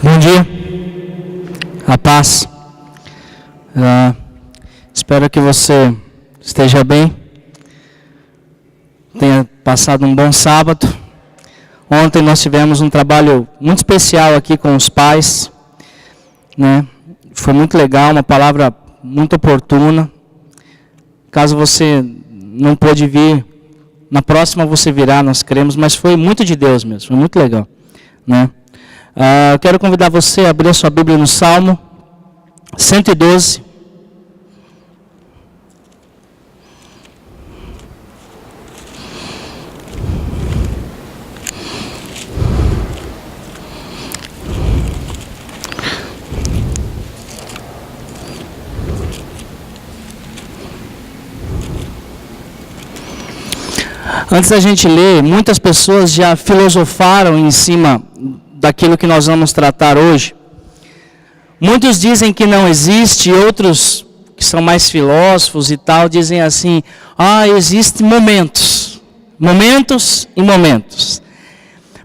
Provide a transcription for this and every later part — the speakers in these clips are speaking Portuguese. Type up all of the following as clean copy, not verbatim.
Bom dia, a paz. Espero que você esteja bem, tenha passado um bom sábado. Ontem nós tivemos um trabalho muito especial aqui com os pais, né? Foi muito legal, uma palavra muito oportuna. Caso você não pôde vir, na próxima você virá, nós queremos, mas foi muito de Deus mesmo, foi muito legal, né? Quero convidar você a abrir a sua Bíblia no Salmo 112. Antes da gente ler, muitas pessoas já filosofaram em cima daquilo que nós vamos tratar hoje. Muitos dizem que não existe, outros que são mais filósofos e tal, dizem assim, existem momentos e momentos.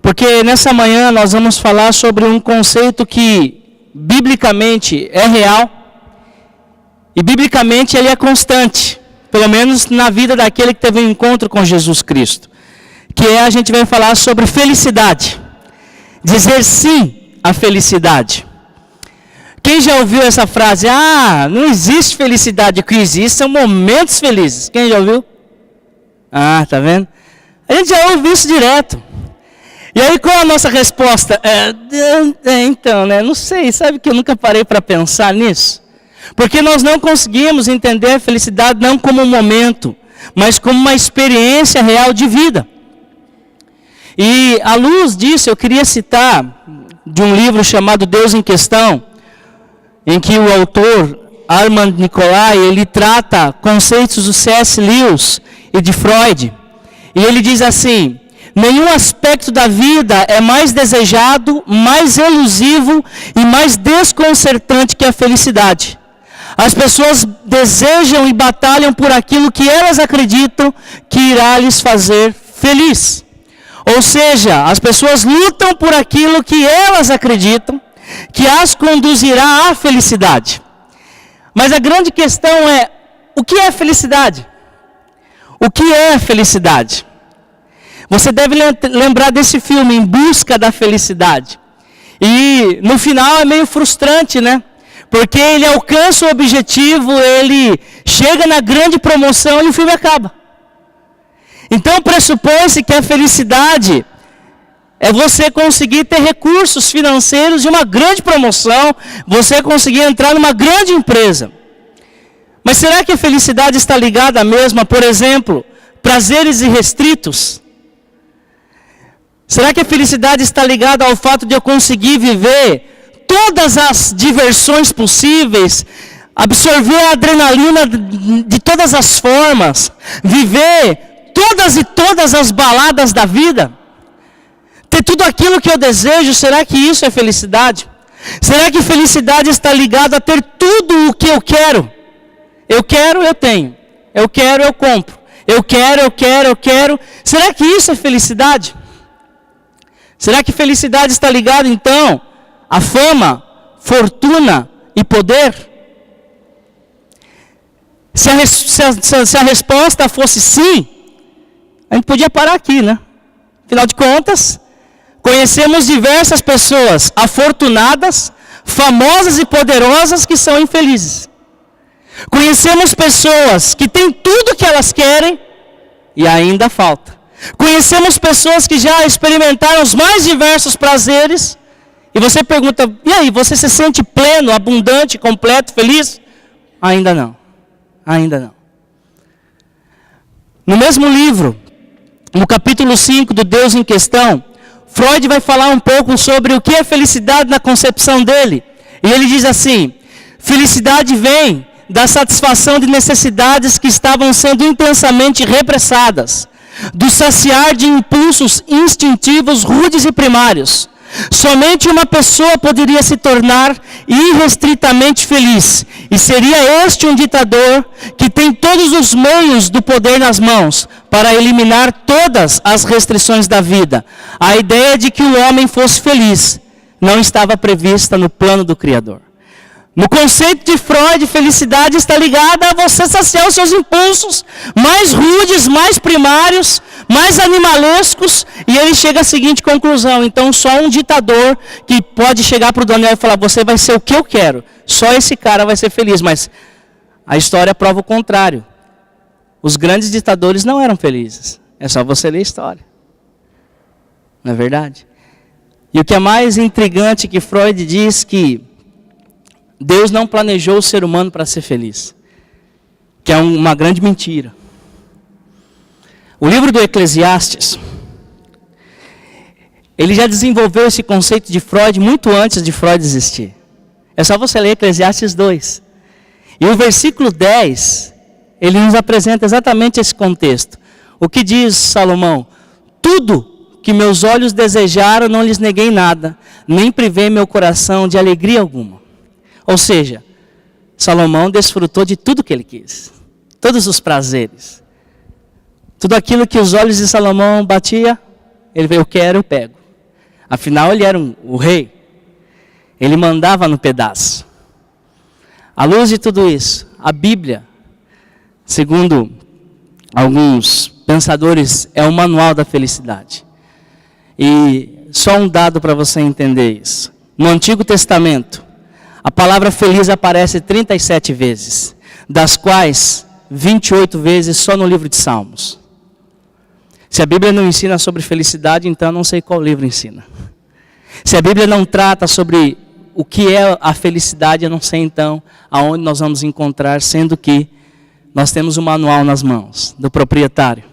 Porque nessa manhã nós vamos falar sobre um conceito que biblicamente é real e biblicamente ele é constante, pelo menos na vida daquele que teve um encontro com Jesus Cristo, que a gente vai falar sobre felicidade. Dizer sim à felicidade. Quem já ouviu essa frase? Não existe felicidade, o que existe são momentos felizes. Quem já ouviu? Tá vendo? A gente já ouve isso direto. E aí qual a nossa resposta? Então, né? Não sei, sabe que eu nunca parei para pensar nisso? Porque nós não conseguimos entender a felicidade não como um momento, mas como uma experiência real de vida. E à luz disso, eu queria citar de um livro chamado Deus em Questão, em que o autor Armand Nicolai, ele trata conceitos do C.S. Lewis e de Freud. E ele diz assim, nenhum aspecto da vida é mais desejado, mais elusivo e mais desconcertante que a felicidade. As pessoas desejam e batalham por aquilo que elas acreditam que irá lhes fazer feliz. Ou seja, as pessoas lutam por aquilo que elas acreditam que as conduzirá à felicidade. Mas a grande questão é, o que é felicidade? O que é felicidade? Você deve lembrar desse filme, Em Busca da Felicidade. E no final é meio frustrante, né? Porque ele alcança o objetivo, ele chega na grande promoção e o filme acaba. Então pressupõe-se que a felicidade é você conseguir ter recursos financeiros de uma grande promoção, você conseguir entrar numa grande empresa. Mas será que a felicidade está ligada mesmo a, por exemplo, prazeres irrestritos? Será que a felicidade está ligada ao fato de eu conseguir viver todas as diversões possíveis, absorver a adrenalina de todas as formas, viver todas as baladas da vida? Ter tudo aquilo que eu desejo, será que isso é felicidade? Será que felicidade está ligada a ter tudo o que eu quero? Eu quero, eu tenho. Eu quero, eu compro. Eu quero. Será que isso é felicidade? Será que felicidade está ligada então a fama, fortuna e poder? Se a resposta fosse sim, a gente podia parar aqui, né? Afinal de contas, conhecemos diversas pessoas afortunadas, famosas e poderosas que são infelizes. Conhecemos pessoas que têm tudo que elas querem e ainda falta. Conhecemos pessoas que já experimentaram os mais diversos prazeres. E você pergunta, e aí, você se sente pleno, abundante, completo, feliz? Ainda não. No mesmo livro, no capítulo 5 do Deus em Questão, Freud vai falar um pouco sobre o que é felicidade na concepção dele. E ele diz assim, felicidade vem da satisfação de necessidades que estavam sendo intensamente repressadas, do saciar de impulsos instintivos rudes e primários. Somente uma pessoa poderia se tornar irrestritamente feliz, e seria este um ditador que tem todos os meios do poder nas mãos para eliminar todas as restrições da vida. A ideia de que o homem fosse feliz não estava prevista no plano do Criador. No conceito de Freud, felicidade está ligada a você saciar os seus impulsos mais rudes, mais primários, mais animalescos, e ele chega à seguinte conclusão: então só um ditador que pode chegar para o Daniel e falar, você vai ser o que eu quero, só esse cara vai ser feliz. Mas a história prova o contrário. Os grandes ditadores não eram felizes, é só você ler a história. Não é verdade? E o que é mais intrigante que Freud diz que Deus não planejou o ser humano para ser feliz, que é uma grande mentira. O livro do Eclesiastes, ele já desenvolveu esse conceito de Freud muito antes de Freud existir. É só você ler Eclesiastes 2. E o versículo 10, ele nos apresenta exatamente esse contexto. O que diz Salomão? Tudo que meus olhos desejaram, não lhes neguei nada, nem privei meu coração de alegria alguma. Ou seja, Salomão desfrutou de tudo que ele quis, todos os prazeres. Tudo aquilo que os olhos de Salomão batia, ele veio, eu quero, eu pego. Afinal, ele era o rei, ele mandava no pedaço. À luz de tudo isso, a Bíblia, segundo alguns pensadores, é o manual da felicidade. E só um dado para você entender isso. No Antigo Testamento, a palavra feliz aparece 37 vezes, das quais 28 vezes só no livro de Salmos. Se a Bíblia não ensina sobre felicidade, então eu não sei qual livro ensina. Se a Bíblia não trata sobre o que é a felicidade, eu não sei então aonde nós vamos encontrar, sendo que nós temos um manual nas mãos do proprietário.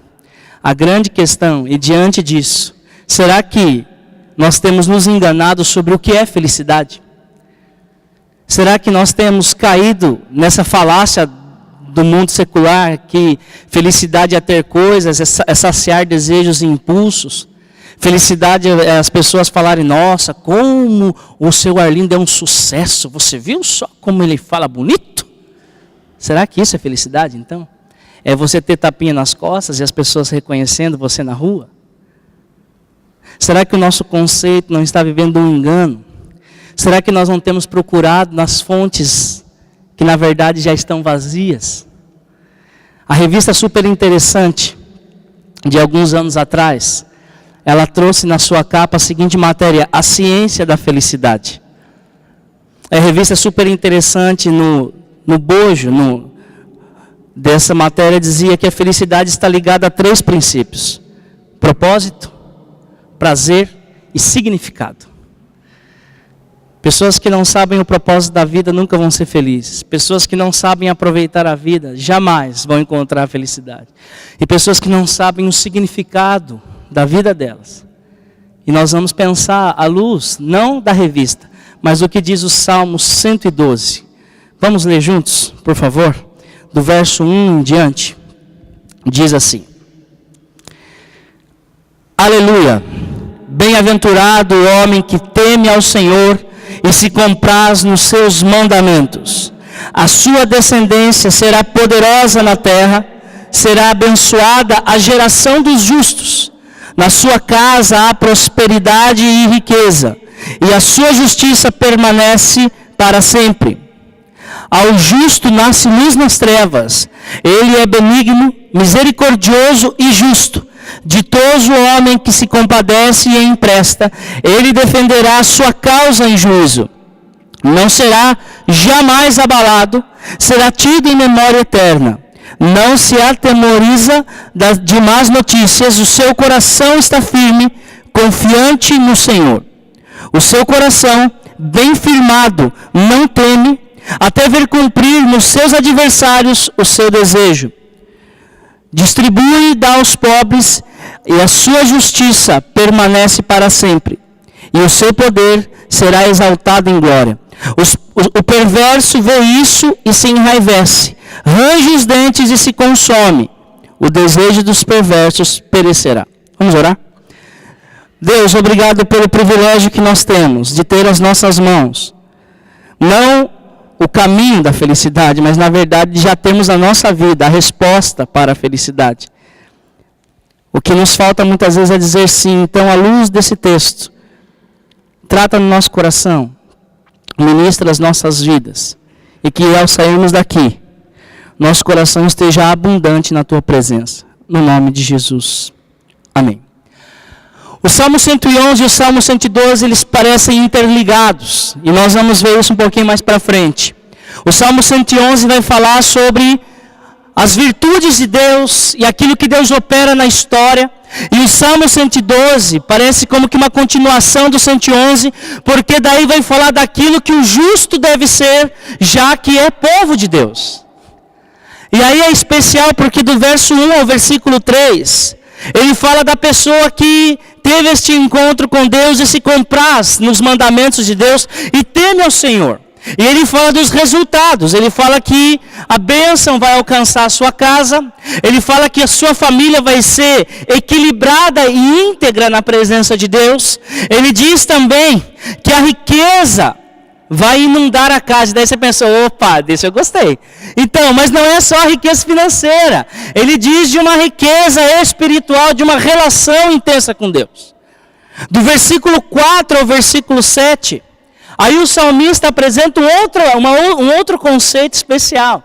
A grande questão, e diante disso, será que nós temos nos enganado sobre o que é felicidade? Será que nós temos caído nessa falácia do mundo secular, que felicidade é ter coisas, é saciar desejos e impulsos? Felicidade é as pessoas falarem, nossa, como o seu Arlindo é um sucesso, você viu só como ele fala bonito? Será que isso é felicidade então? É você ter tapinha nas costas e as pessoas reconhecendo você na rua? Será que o nosso conceito não está vivendo um engano? Será que nós não temos procurado nas fontes que na verdade já estão vazias? A revista Super Interessante, de alguns anos atrás, ela trouxe na sua capa a seguinte matéria: a ciência da felicidade. A revista Super Interessante, no bojo dessa matéria, dizia que a felicidade está ligada a 3 princípios: propósito, prazer e significado. Pessoas que não sabem o propósito da vida nunca vão ser felizes. Pessoas que não sabem aproveitar a vida jamais vão encontrar a felicidade. E pessoas que não sabem o significado da vida delas. E nós vamos pensar à luz, não da revista, mas o que diz o Salmo 112. Vamos ler juntos, por favor? Do verso 1 em diante. Diz assim: Aleluia! Bem-aventurado o homem que teme ao Senhor e se compraz nos seus mandamentos. A sua descendência será poderosa na terra, será abençoada a geração dos justos. Na sua casa há prosperidade e riqueza, e a sua justiça permanece para sempre. Ao justo nasce luz nas trevas, ele é benigno, misericordioso e justo. Ditoso o homem que se compadece e empresta, ele defenderá a sua causa em juízo. Não será jamais abalado, será tido em memória eterna. Não se atemoriza de más notícias, o seu coração está firme, confiante no Senhor. O seu coração, bem firmado, não teme, até ver cumprir nos seus adversários o seu desejo. Distribui e dá aos pobres, e a sua justiça permanece para sempre. E o seu poder será exaltado em glória. O perverso vê isso e se enraivece, range os dentes e se consome. O desejo dos perversos perecerá. Vamos orar? Deus, obrigado pelo privilégio que nós temos de ter as nossas mãos. Não o caminho da felicidade, mas na verdade já temos a nossa vida, a resposta para a felicidade. O que nos falta muitas vezes é dizer sim. Então, à luz desse texto, trata no nosso coração, ministra as nossas vidas, e que ao sairmos daqui, nosso coração esteja abundante na tua presença, no nome de Jesus. Amém. O Salmo 111 e o Salmo 112, eles parecem interligados, e nós vamos ver isso um pouquinho mais para frente. O Salmo 111 vai falar sobre as virtudes de Deus e aquilo que Deus opera na história. E o Salmo 112 parece como que uma continuação do 111, porque daí vai falar daquilo que o justo deve ser, já que é povo de Deus. E aí é especial porque do verso 1 ao versículo 3, ele fala da pessoa que teve este encontro com Deus e se compraz nos mandamentos de Deus e teme ao Senhor. E ele fala dos resultados, ele fala que a bênção vai alcançar a sua casa, ele fala que a sua família vai ser equilibrada e íntegra na presença de Deus. Ele diz também que a riqueza vai inundar a casa. Daí você pensa, opa, desse eu gostei. Então, mas não é só a riqueza financeira, ele diz de uma riqueza espiritual, de uma relação intensa com Deus. Do versículo 4 ao versículo 7, aí o salmista apresenta um outro conceito especial.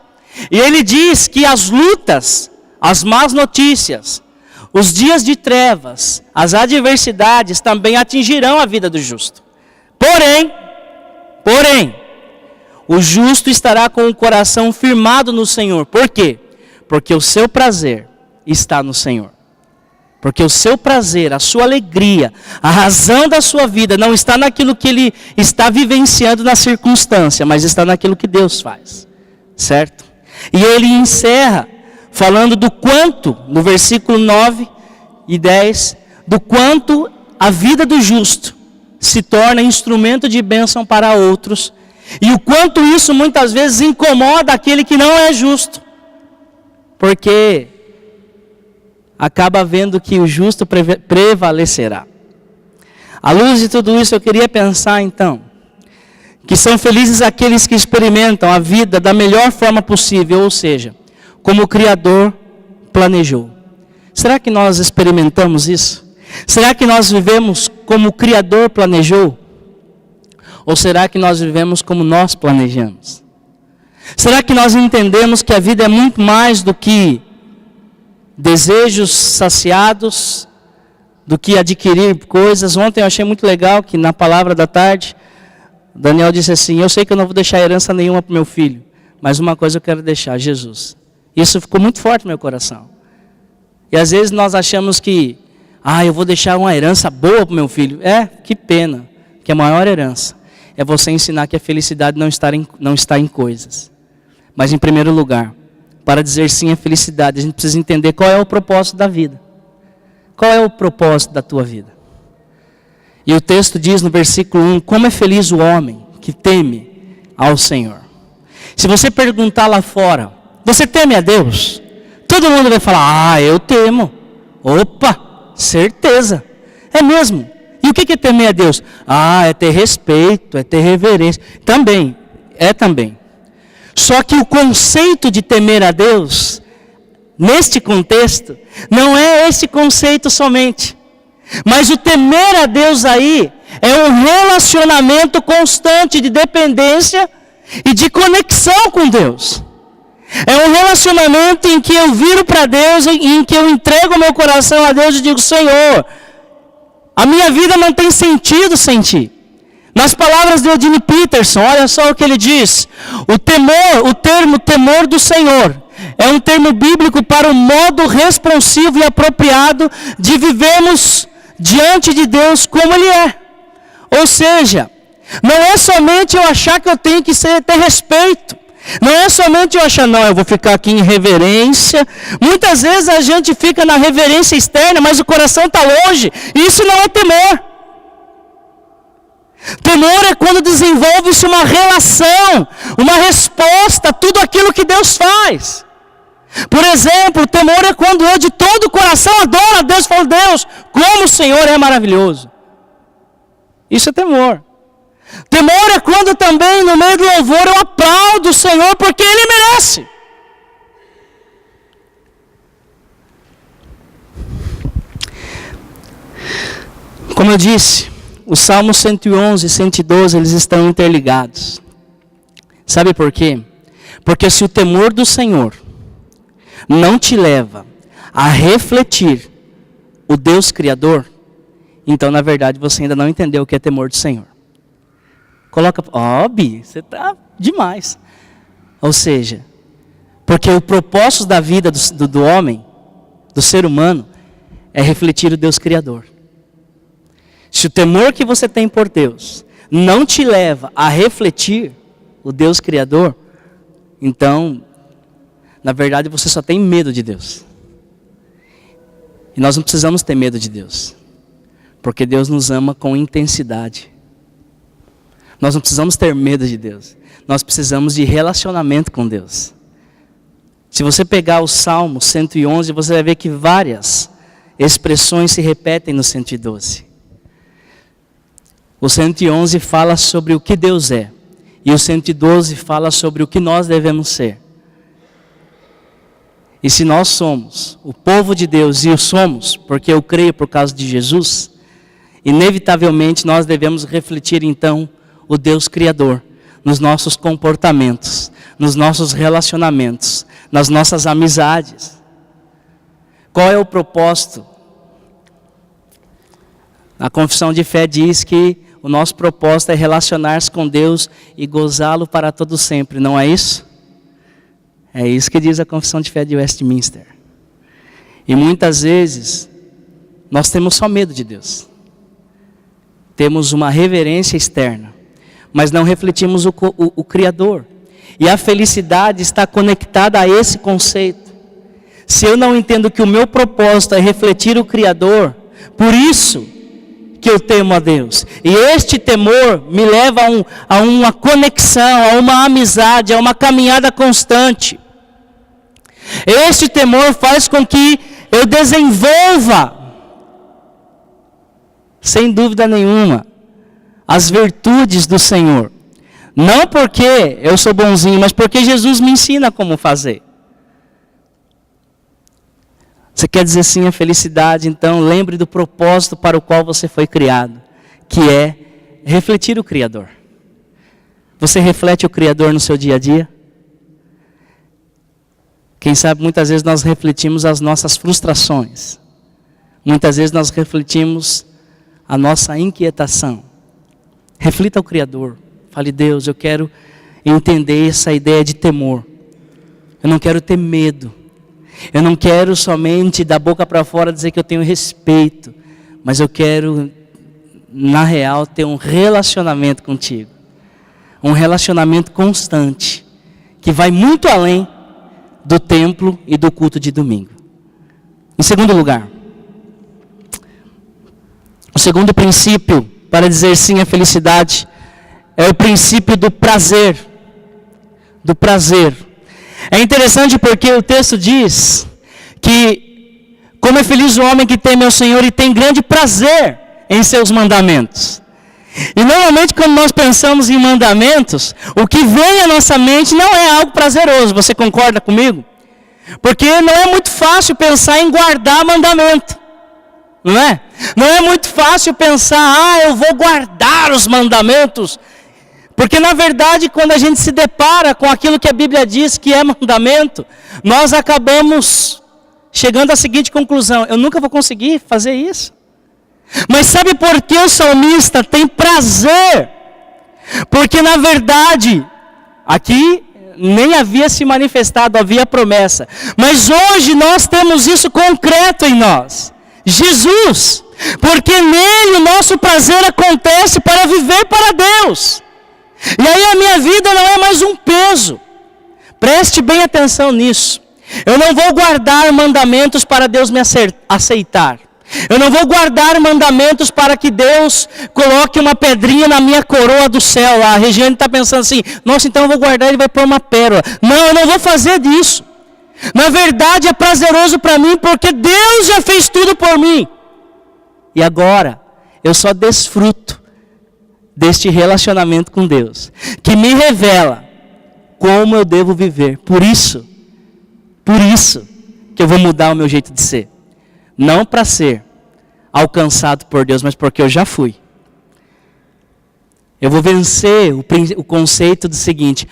E ele diz que as lutas, as más notícias, os dias de trevas, as adversidades também atingirão a vida do justo. Porém, o justo estará com o coração firmado no Senhor. Por quê? Porque o seu prazer está no Senhor. Porque o seu prazer, a sua alegria, a razão da sua vida não está naquilo que ele está vivenciando na circunstância, mas está naquilo que Deus faz. Certo? E ele encerra falando do quanto, no versículo 9 e 10, do quanto a vida do justo se torna instrumento de bênção para outros, e o quanto isso muitas vezes incomoda aquele que não é justo, porque acaba vendo que o justo prevalecerá. À luz de tudo isso, eu queria pensar então, que são felizes aqueles que experimentam a vida da melhor forma possível, ou seja, como o Criador planejou. Será que nós experimentamos isso? Será que nós vivemos como o Criador planejou? Ou será que nós vivemos como nós planejamos? Será que nós entendemos que a vida é muito mais do que desejos saciados, do que adquirir coisas? Ontem eu achei muito legal que na palavra da tarde, Daniel disse assim: eu sei que eu não vou deixar herança nenhuma para o meu filho, mas uma coisa eu quero deixar, Jesus. Isso ficou muito forte no meu coração. E às vezes nós achamos que, eu vou deixar uma herança boa para o meu filho. Que pena, que a maior herança é você ensinar que a felicidade não está em coisas. Mas em primeiro lugar, para dizer sim à felicidade, a gente precisa entender qual é o propósito da vida. Qual é o propósito da tua vida? E o texto diz no versículo 1, como é feliz o homem que teme ao Senhor. Se você perguntar lá fora, você teme a Deus? Todo mundo vai falar, eu temo. Opa, certeza. É mesmo. E o que é temer a Deus? É ter respeito, é ter reverência. Também. Só que o conceito de temer a Deus, neste contexto, não é esse conceito somente. Mas o temer a Deus aí é um relacionamento constante de dependência e de conexão com Deus. É um relacionamento em que eu viro para Deus, em que eu entrego meu coração a Deus e digo: Senhor, a minha vida não tem sentido sem Ti. Nas palavras de Eugene Peterson, olha só o que ele diz: o termo temor do Senhor é um termo bíblico para o modo responsivo e apropriado de vivermos diante de Deus como Ele é. Ou seja, não é somente eu achar que eu tenho que ter respeito. Não é somente eu achar, eu vou ficar aqui em reverência. Muitas vezes a gente fica na reverência externa, mas o coração está longe. Isso não é temor. Temor é quando desenvolve-se uma relação, uma resposta a tudo aquilo que Deus faz. Por exemplo, temor é quando eu de todo o coração adoro a Deus e falo: Deus, como o Senhor é maravilhoso. Isso é temor. Temor é quando também no meio do louvor eu aplaudo o Senhor porque Ele merece. Como eu disse, os Salmos 111 e 112, eles estão interligados. Sabe por quê? Porque se o temor do Senhor não te leva a refletir o Deus Criador, então na verdade você ainda não entendeu o que é temor do Senhor. Coloca, Bi, você está demais. Ou seja, porque o propósito da vida do homem, do ser humano, é refletir o Deus Criador. Se o temor que você tem por Deus não te leva a refletir o Deus Criador, então, na verdade, você só tem medo de Deus. E nós não precisamos ter medo de Deus, porque Deus nos ama com intensidade. Nós não precisamos ter medo de Deus, nós precisamos de relacionamento com Deus. Se você pegar o Salmo 111, você vai ver que várias expressões se repetem no 112. O 111 fala sobre o que Deus é, e o 112 fala sobre o que nós devemos ser. E se nós somos o povo de Deus, e o somos, porque eu creio por causa de Jesus, inevitavelmente nós devemos refletir então o Deus Criador nos nossos comportamentos, nos nossos relacionamentos, nas nossas amizades. Qual é o propósito? A confissão de fé diz que o nosso propósito é relacionar-se com Deus e gozá-lo para todo sempre, não é isso? É isso que diz a confissão de fé de Westminster. E muitas vezes nós temos só medo de Deus. Temos uma reverência externa, mas não refletimos o Criador. E a felicidade está conectada a esse conceito. Se eu não entendo que o meu propósito é refletir o Criador, por isso que eu temo a Deus. E este temor me leva a uma conexão, a uma amizade, a uma caminhada constante. Este temor faz com que eu desenvolva, sem dúvida nenhuma, as virtudes do Senhor. Não porque eu sou bonzinho, mas porque Jesus me ensina como fazer. Você quer dizer sim a felicidade? Então lembre do propósito para o qual você foi criado, que é refletir o Criador. Você reflete o Criador no seu dia a dia? Quem sabe muitas vezes nós refletimos as nossas frustrações. Muitas vezes nós refletimos a nossa inquietação. Reflita o Criador. Fale, Deus, eu quero entender essa ideia de temor. Eu não quero ter medo. Eu não quero somente da boca para fora dizer que eu tenho respeito, mas eu quero, na real, ter um relacionamento contigo. Um relacionamento constante, que vai muito além do templo e do culto de domingo. Em segundo lugar, o segundo princípio para dizer sim à felicidade é o princípio do prazer. Do prazer. É interessante porque o texto diz que como é feliz o homem que teme ao Senhor e tem grande prazer em seus mandamentos. E normalmente quando nós pensamos em mandamentos, o que vem à nossa mente não é algo prazeroso, você concorda comigo? Porque não é muito fácil pensar em guardar mandamento, não é? Não é muito fácil pensar, eu vou guardar os mandamentos. Porque na verdade quando a gente se depara com aquilo que a Bíblia diz que é mandamento, nós acabamos chegando à seguinte conclusão: eu nunca vou conseguir fazer isso. Mas sabe por que o salmista tem prazer? Porque na verdade, aqui nem havia se manifestado, havia promessa. Mas hoje nós temos isso concreto em nós. Jesus. Porque nele o nosso prazer acontece para viver para Deus. E aí a minha vida não é mais um peso. Preste bem atenção nisso. Eu não vou guardar mandamentos para Deus me aceitar. Eu não vou guardar mandamentos para que Deus coloque uma pedrinha na minha coroa do céu. A Regiane está pensando assim, nossa, então eu vou guardar e ele vai pôr uma pérola. Não, eu não vou fazer disso. Na verdade é prazeroso para mim porque Deus já fez tudo por mim. E agora eu só desfruto deste relacionamento com Deus, que me revela como eu devo viver. Por isso que eu vou mudar o meu jeito de ser. Não para ser alcançado por Deus, mas porque eu já fui. Eu vou vencer o conceito do seguinte: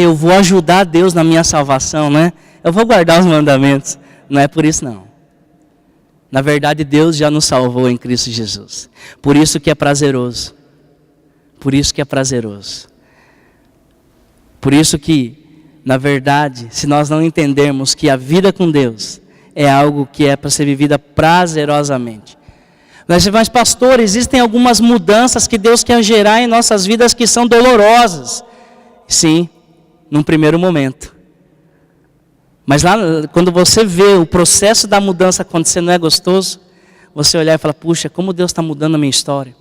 eu vou ajudar Deus na minha salvação, né? Eu vou guardar os mandamentos. Não é por isso não. Na verdade, Deus já nos salvou em Cristo Jesus. Por isso que é prazeroso. Por isso que é prazeroso. Por isso que, na verdade, se nós não entendermos que a vida com Deus é algo que é para ser vivida prazerosamente. Mas pastor, existem algumas mudanças que Deus quer gerar em nossas vidas que são dolorosas. Sim, num primeiro momento. Mas lá, quando você vê o processo da mudança acontecer, não é gostoso? Você olhar e falar: puxa, como Deus está mudando a minha história.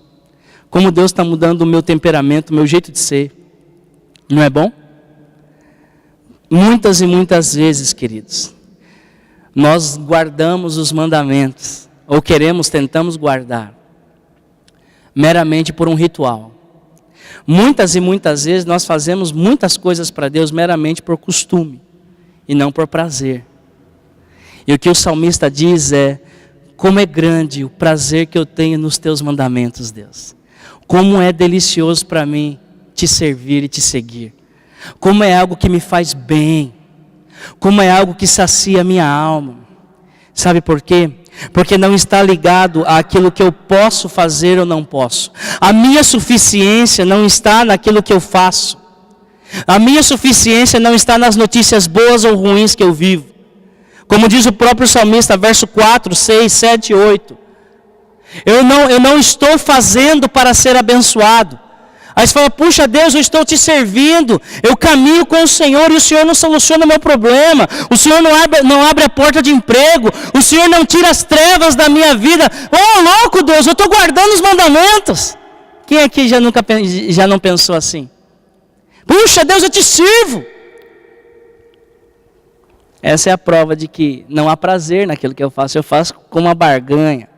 Como Deus está mudando o meu temperamento, o meu jeito de ser. Não é bom? Muitas e muitas vezes, queridos, nós guardamos os mandamentos, ou tentamos guardar, meramente por um ritual. Muitas e muitas vezes nós fazemos muitas coisas para Deus meramente por costume, e não por prazer. E o que o salmista diz é: como é grande o prazer que eu tenho nos teus mandamentos, Deus. Como é delicioso para mim te servir e te seguir. Como é algo que me faz bem. Como é algo que sacia a minha alma. Sabe por quê? Porque não está ligado àquilo que eu posso fazer ou não posso. A minha suficiência não está naquilo que eu faço. A minha suficiência não está nas notícias boas ou ruins que eu vivo. Como diz o próprio salmista, verso 4, 6, 7 e 8. Eu não estou fazendo para ser abençoado. Aí você fala: puxa Deus, eu estou te servindo, eu caminho com o Senhor e o Senhor não soluciona o meu problema, o Senhor não abre a porta de emprego, o Senhor não tira as trevas da minha vida. Louco Deus, eu estou guardando os mandamentos. Quem aqui já não pensou assim? Puxa Deus, eu te sirvo. Essa é a prova de que não há prazer naquilo que eu faço com uma barganha.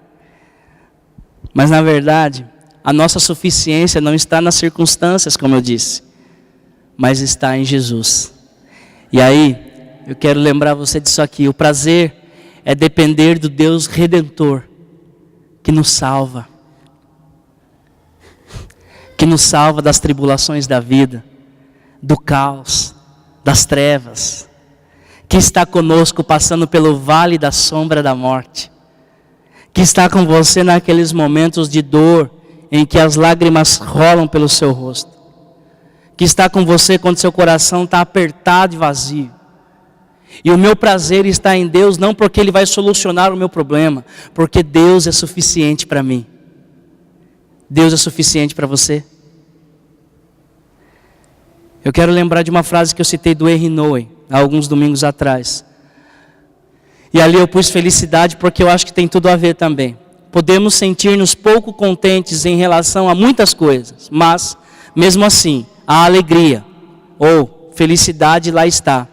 Mas na verdade, a nossa suficiência não está nas circunstâncias, como eu disse, mas está em Jesus. E aí, eu quero lembrar você disso aqui: o prazer é depender do Deus Redentor, que nos salva das tribulações da vida, do caos, das trevas, que está conosco passando pelo vale da sombra da morte, que está com você naqueles momentos de dor, em que as lágrimas rolam pelo seu rosto, que está com você quando seu coração está apertado e vazio. E o meu prazer está em Deus, não porque Ele vai solucionar o meu problema, porque Deus é suficiente para mim. Deus é suficiente para você? Eu quero lembrar de uma frase que eu citei do Henry Nouwen, há alguns domingos atrás. E ali eu pus felicidade porque eu acho que tem tudo a ver também. Podemos sentir-nos pouco contentes em relação a muitas coisas, mas, mesmo assim, a alegria ou felicidade lá está,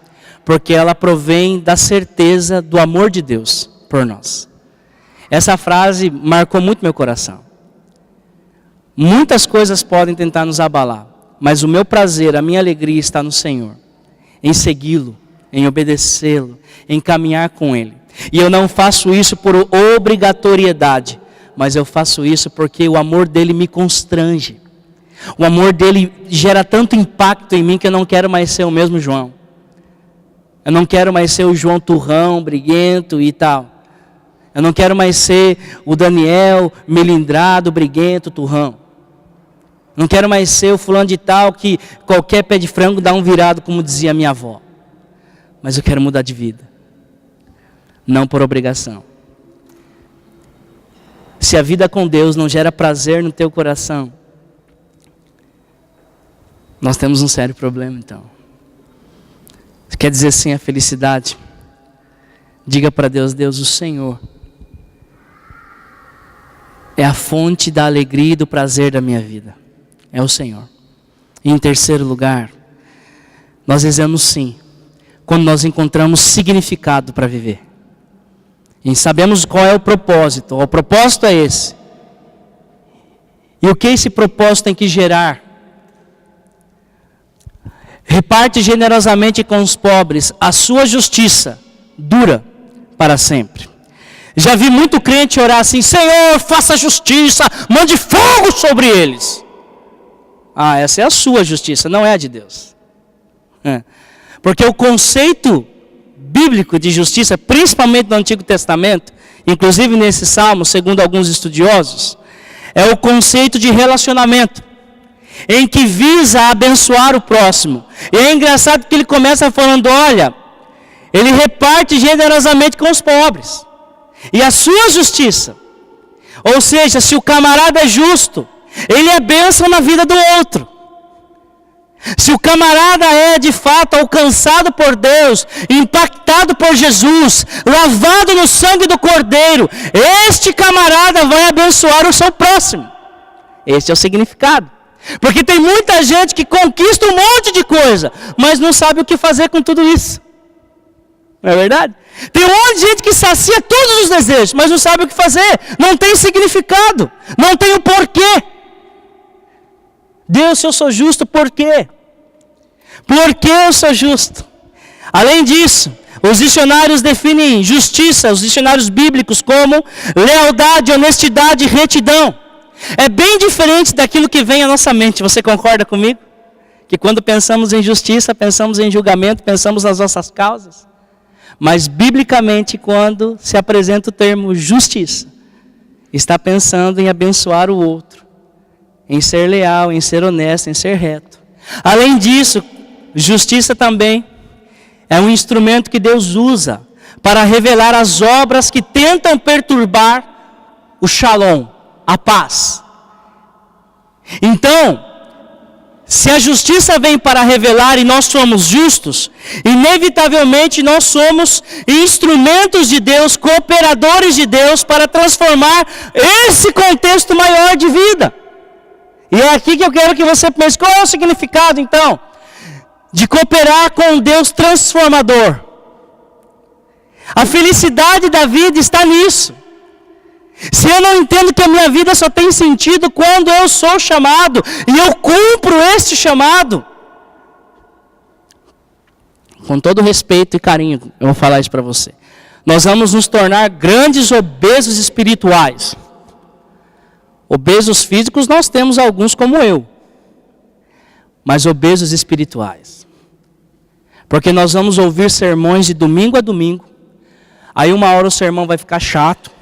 porque ela provém da certeza do amor de Deus por nós. Essa frase marcou muito meu coração. Muitas coisas podem tentar nos abalar, mas o meu prazer, a minha alegria está no Senhor, em segui-lo, em obedecê-lo, em caminhar com Ele. E eu não faço isso por obrigatoriedade, mas eu faço isso porque o amor dele me constrange. O amor dele gera tanto impacto em mim que eu não quero mais ser o mesmo João. Eu não quero mais ser o João turrão, briguento e tal. Eu não quero mais ser o Daniel melindrado, briguento, turrão. Não quero mais ser o fulano de tal que qualquer pé de frango dá um virado, como dizia minha avó. Mas eu quero mudar de vida. Não por obrigação. Se a vida com Deus não gera prazer no teu coração, nós temos um sério problema então. Você quer dizer sim a felicidade? Diga para Deus: Deus, o Senhor é a fonte da alegria e do prazer da minha vida. É o Senhor. E em terceiro lugar, nós dizemos sim quando nós encontramos significado para viver. E sabemos qual é o propósito. O propósito é esse. E o que esse propósito tem que gerar? Reparte generosamente com os pobres, a sua justiça dura para sempre. Já vi muito crente orar assim: Senhor, faça justiça, mande fogo sobre eles. Ah, essa é a sua justiça, não é a de Deus. Porque o conceito bíblico de justiça, principalmente no Antigo Testamento, inclusive nesse salmo, segundo alguns estudiosos, é o conceito de relacionamento, em que visa abençoar o próximo. E é engraçado que ele começa falando, olha, ele reparte generosamente com os pobres. E a sua justiça, ou seja, se o camarada é justo, ele é bênção na vida do outro. Se o camarada é de fato alcançado por Deus, impactado por Jesus, lavado no sangue do Cordeiro, este camarada vai abençoar o seu próximo. Este é o significado. Porque tem muita gente que conquista um monte de coisa, mas não sabe o que fazer com tudo isso. Não é verdade? Tem um monte de gente que sacia todos os desejos, mas não sabe o que fazer. Não tem significado, não tem o porquê. Deus, se eu sou justo, por quê? Por que eu sou justo? Além disso, os dicionários definem justiça, os dicionários bíblicos, como lealdade, honestidade e retidão. É bem diferente daquilo que vem à nossa mente. Você concorda comigo? Que quando pensamos em justiça, pensamos em julgamento, pensamos nas nossas causas. Mas biblicamente, quando se apresenta o termo justiça, está pensando em abençoar o outro, em ser leal, em ser honesto, em ser reto. Além disso, justiça também é um instrumento que Deus usa para revelar as obras que tentam perturbar o shalom, a paz. Então, se a justiça vem para revelar e nós somos justos, inevitavelmente nós somos instrumentos de Deus, cooperadores de Deus para transformar esse contexto maior de vida. E é aqui que eu quero que você pense, qual é o significado então de cooperar com um Deus transformador? A felicidade da vida está nisso. Se eu não entendo que a minha vida só tem sentido quando eu sou chamado e eu cumpro este chamado, com todo respeito e carinho, eu vou falar isso para você. Nós vamos nos tornar grandes obesos espirituais. Obesos físicos nós temos alguns como eu, mas obesos espirituais. Porque nós vamos ouvir sermões de domingo a domingo, aí uma hora o sermão vai ficar chato,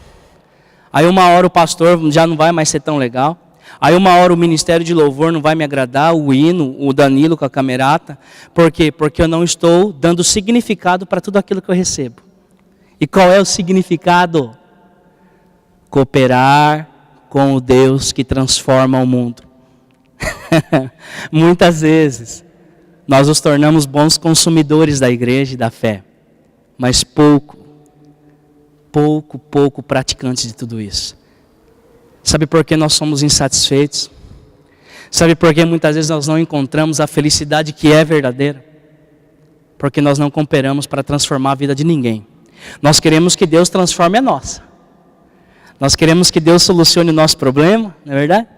aí uma hora o pastor já não vai mais ser tão legal, aí uma hora o ministério de louvor não vai me agradar, o hino, o Danilo com a camerata. Por quê? Porque eu não estou dando significado para tudo aquilo que eu recebo. E qual é o significado? Cooperar com o Deus que transforma o mundo. Muitas vezes nós nos tornamos bons consumidores da igreja e da fé, mas pouco praticantes de tudo isso. Sabe por que nós somos insatisfeitos? Sabe por que muitas vezes nós não encontramos a felicidade que é verdadeira? Porque nós não cooperamos para transformar a vida de ninguém. Nós queremos que Deus transforme a nossa. Nós queremos que Deus solucione o nosso problema, não é verdade?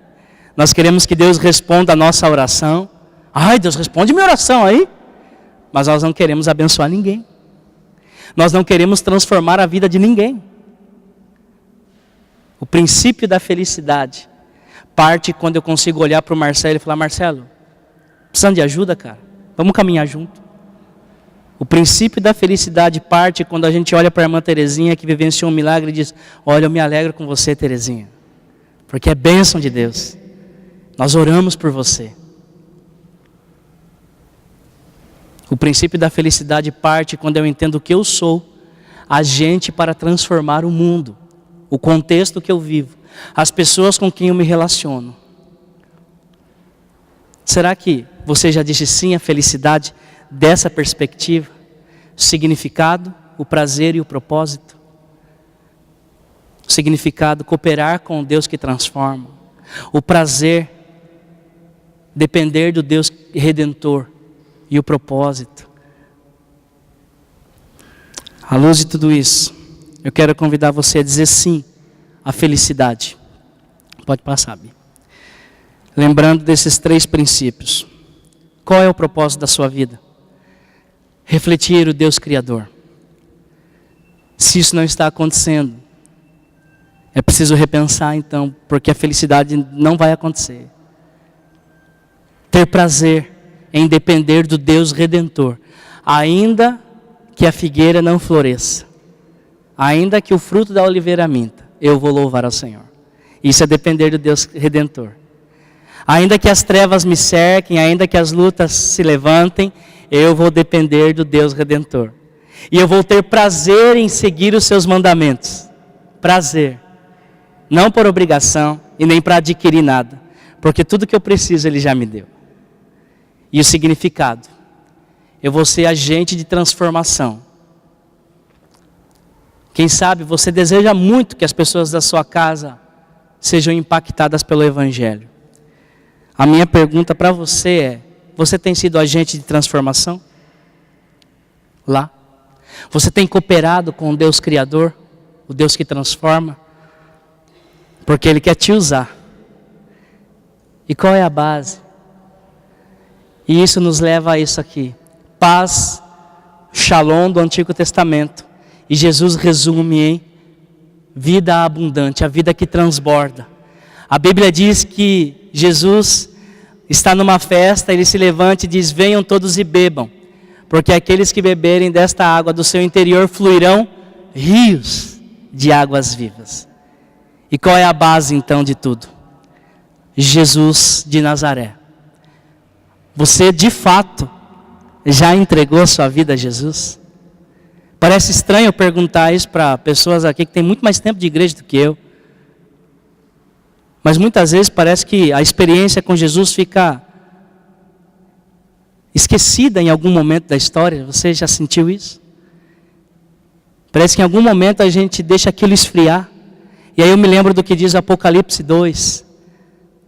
Nós queremos que Deus responda a nossa oração. Ai, Deus responde minha oração aí. Mas nós não queremos abençoar ninguém. Nós não queremos transformar a vida de ninguém. O princípio da felicidade parte quando eu consigo olhar para o Marcelo e falar, Marcelo, precisando de ajuda, cara? Vamos caminhar junto. O princípio da felicidade parte quando a gente olha para a irmã Terezinha que vivenciou um milagre e diz, olha, eu me alegro com você, Terezinha, porque é bênção de Deus. Nós oramos por você. O princípio da felicidade parte quando eu entendo que eu sou agente para transformar o mundo, o contexto que eu vivo, as pessoas com quem eu me relaciono. Será que você já disse sim à felicidade dessa perspectiva? O significado, o prazer e o propósito. O significado, cooperar com o Deus que transforma. O prazer, depender do Deus redentor. E o propósito. À luz de tudo isso, eu quero convidar você a dizer sim à felicidade. Pode passar, Bia. Lembrando desses 3 princípios. Qual é o propósito da sua vida? Refletir o Deus Criador. Se isso não está acontecendo, é preciso repensar então, porque a felicidade não vai acontecer. ter prazer em depender do Deus Redentor, ainda que a figueira não floresça, ainda que o fruto da oliveira minta, eu vou louvar ao Senhor. Isso é depender do Deus Redentor. Ainda que as trevas me cerquem, ainda que as lutas se levantem, eu vou depender do Deus Redentor. E eu vou ter prazer em seguir os seus mandamentos. Prazer. Não por obrigação e nem para adquirir nada. Porque tudo que eu preciso Ele já me deu. E o significado? Eu vou ser agente de transformação. Quem sabe você deseja muito que as pessoas da sua casa sejam impactadas pelo Evangelho. A minha pergunta para você é: você tem sido agente de transformação? Lá? Você tem cooperado com o Deus Criador, o Deus que transforma? Porque Ele quer te usar. E qual é a base? E isso nos leva a isso aqui. Paz, Shalom do Antigo Testamento. E Jesus resume em vida abundante, a vida que transborda. A Bíblia diz que Jesus está numa festa, Ele se levanta e diz: venham todos e bebam, porque aqueles que beberem desta água do seu interior fluirão rios de águas vivas. E qual é a base então de tudo? Jesus de Nazaré. Você de fato já entregou sua vida a Jesus? Parece estranho eu perguntar isso para pessoas aqui que têm muito mais tempo de igreja do que eu. Mas muitas vezes parece que a experiência com Jesus fica esquecida em algum momento da história. Você já sentiu isso? Parece que em algum momento a gente deixa aquilo esfriar. E aí eu me lembro do que diz Apocalipse 2.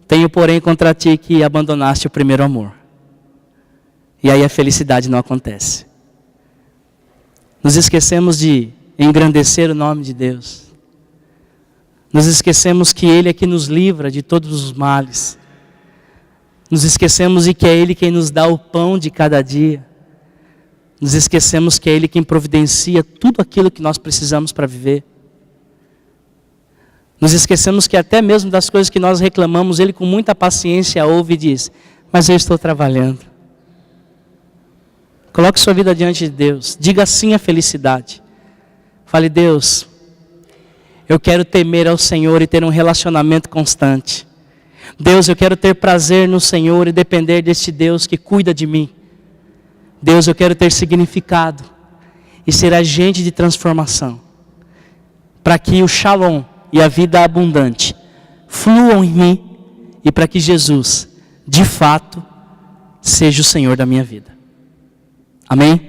Tenho, porém, contra ti que abandonaste o primeiro amor. E aí a felicidade não acontece. Nos esquecemos de engrandecer o nome de Deus. Nos esquecemos que Ele é que nos livra de todos os males. Nos esquecemos de que é Ele quem nos dá o pão de cada dia. Nos esquecemos que é Ele quem providencia tudo aquilo que nós precisamos para viver. Nos esquecemos que até mesmo das coisas que nós reclamamos, Ele com muita paciência ouve e diz: mas eu estou trabalhando. Coloque sua vida diante de Deus. Diga sim à felicidade. Fale: Deus, eu quero temer ao Senhor e ter um relacionamento constante. Deus, eu quero ter prazer no Senhor e depender deste Deus que cuida de mim. Deus, eu quero ter significado e ser agente de transformação, para que o Shalom e a vida abundante fluam em mim e para que Jesus, de fato, seja o Senhor da minha vida. Amém?